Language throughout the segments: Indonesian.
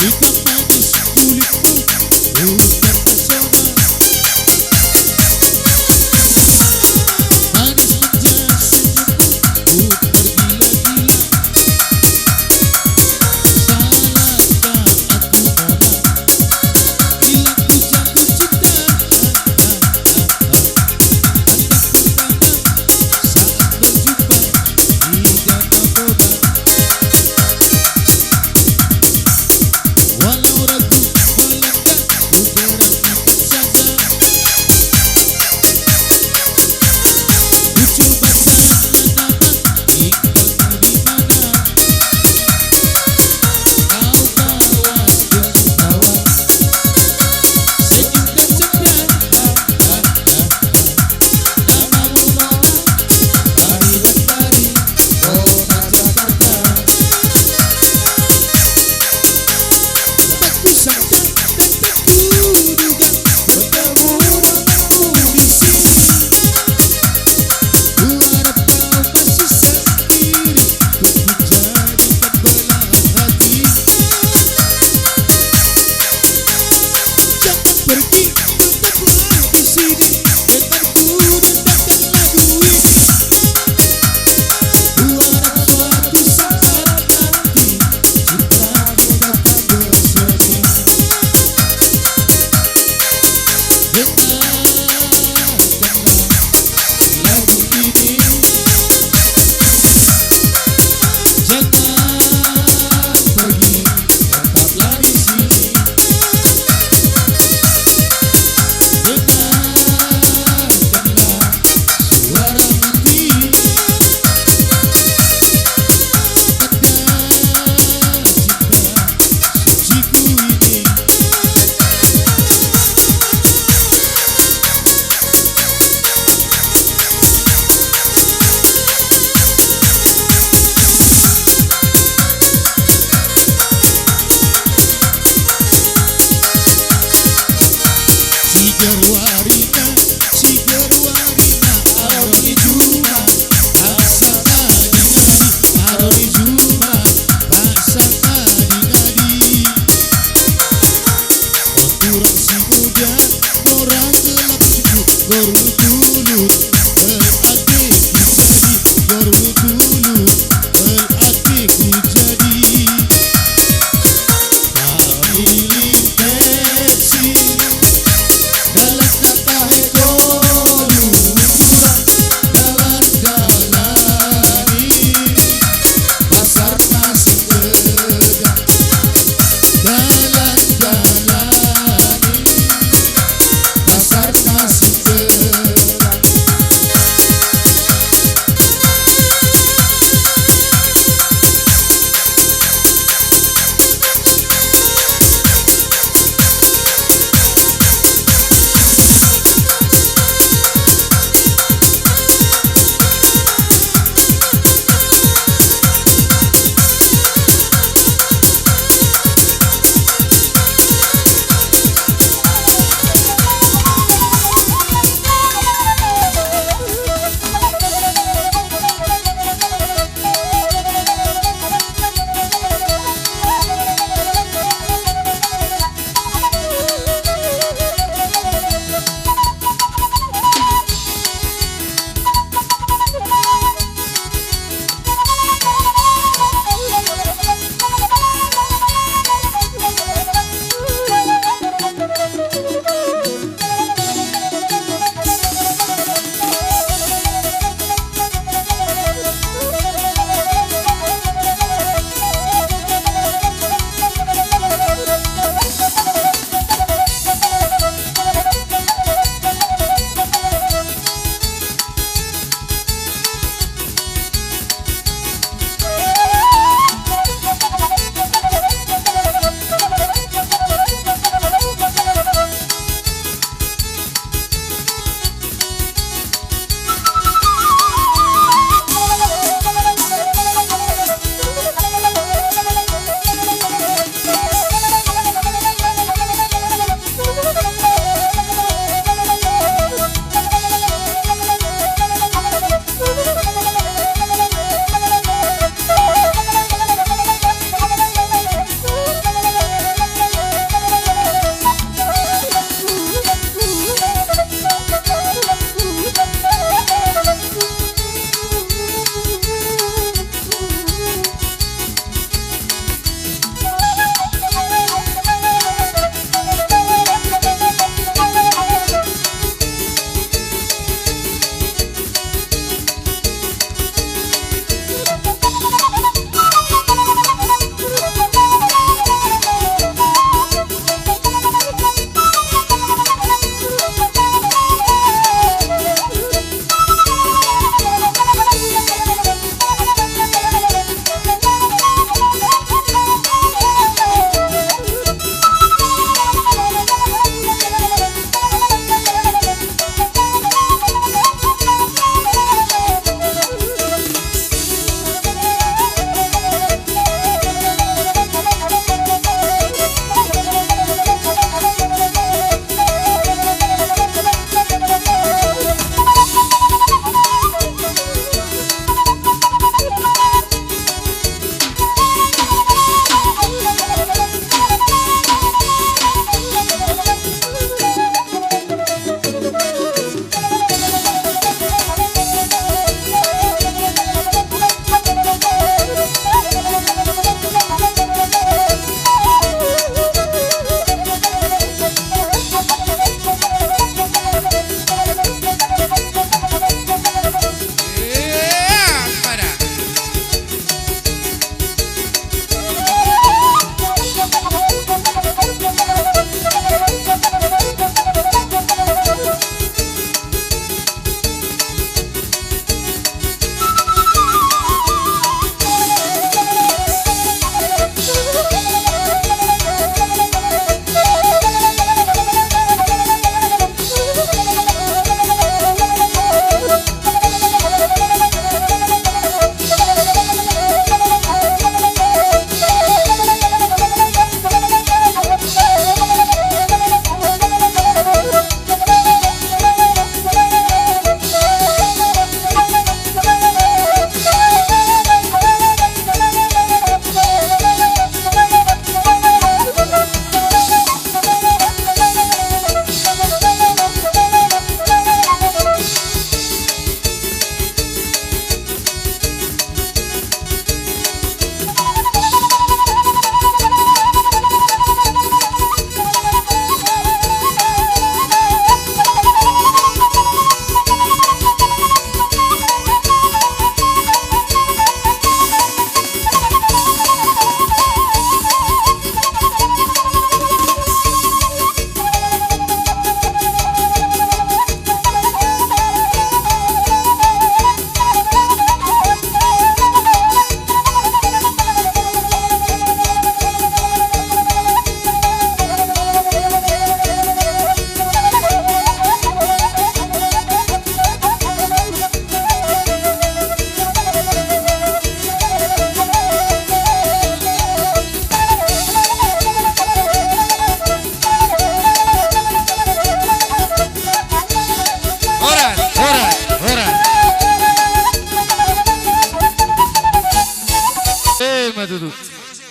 Hitam manis kulitmu, oh terpesona. Manis manja senyummu, oh tergila-gila. Salahkah aku nona, bila ku jatuh cinta? Saat berjumpa di danau Toba, walau ragu melangkah, ku berangkat saja. Ku coba tanya nama, tinggalnya di mana? Kau bawa ketawa, senyum dan cemberut. Namamu Nona, hari dan hari, Nona Jakarta. Tak kusangka dan tak kuduga bertemu denganmu di sini. Ku harap kau masih sendiri, ku jadikan belahan hati. Jangan pergi, tetaplah di sini denganku dengarkan lagu ini. Ku harap suatu saat nanti cintamu dapat bersemi. Dengarkanlah lagu ini, jangan pergi, tetaplah di sini.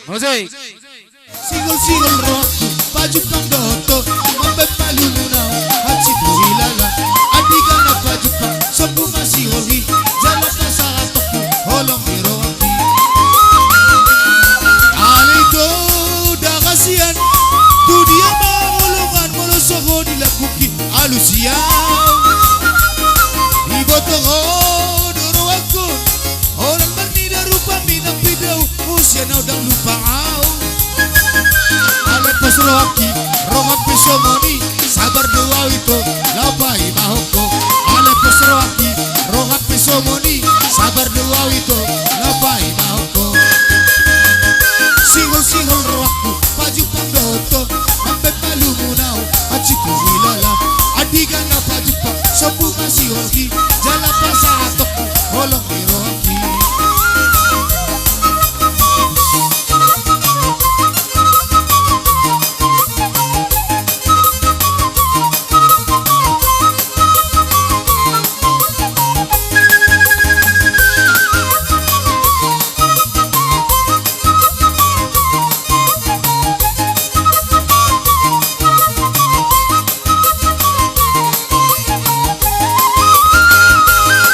Musik. Sigol-sigol rohku, baju pandoto, mambe palunau, hachi tuilala, adiga na baju pang, sobu masih hobi, jalan sa atoku, holong miroaki. Alito da kasihan, dunia mahulungan, molosoko dilakuki, alusian. Ibotongo doro aku, orang bernida rupa minang bidau, usia na udang lupang. Alepos rohaki, rohak pisomoni, sabar doa itu, labai mahoko. Alepos rohaki, rohak pisomoni, sabar doa itu, labai mahoko. Singol-singol rohku, baju pandoto, sampai palu munau, aciku hilala. Adiga na baju pang, sobu masih hoki, jalan pasar atokku, holong di rohaki.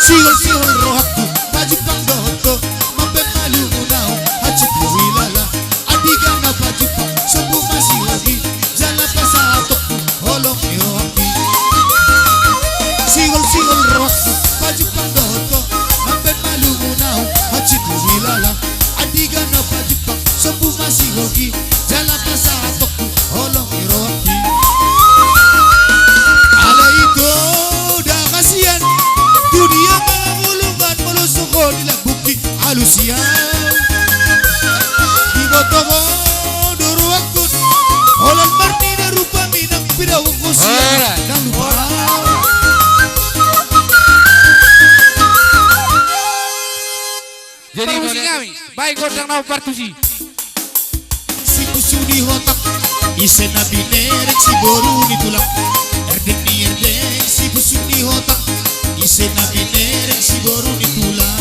Sigol-sigol rohku, baju pandoto, mambe malu munau, haciku hilala. Adiga na baju pang, sobu masih hoki, jalan pasar atokku, holong miroaki. Sigol-sigol rohku, baju pandoto, mambe malu munau, haciku hilala. Adiga na baju pang, sobu masih hoki, jalan pasar atokku, holong miroaki. Ala itu dah kasihan, dunia mengulungan molosoko dilakuki alusian. Ibotongo doro aku, olan martina rupa minang pidau usia dan lupa. Jadi musik kami, baik godang nau partusi. Si kusudi hotak, isen na binerek si boru ni tulang. Erdek ni erdek si kusudi hotak, isen na binerek si boru ni tulang.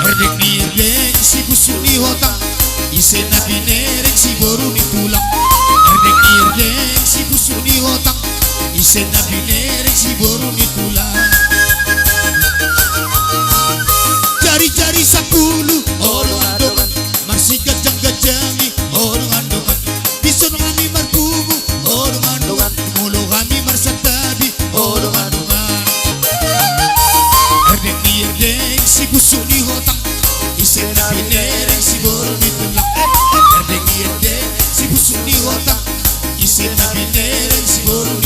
Erdek ni erdek si kusudi hotak, isen na binerek si boru ni tulang. Erdek ni erdek si kusudi hotak, isen na binerek si boru ni tulang. Jari-jari 10 orang andongan, masih gajang-gajangi orang andongan. Disuruh kami marbubu orang andongan, mulu kami marsatabi orang andongan. Erdek ni erdek si busuk ni hotak, isen na binerek si boru ni tulang. Erdek ni erdek si busuk ni hotak, isen na binerek si boru ni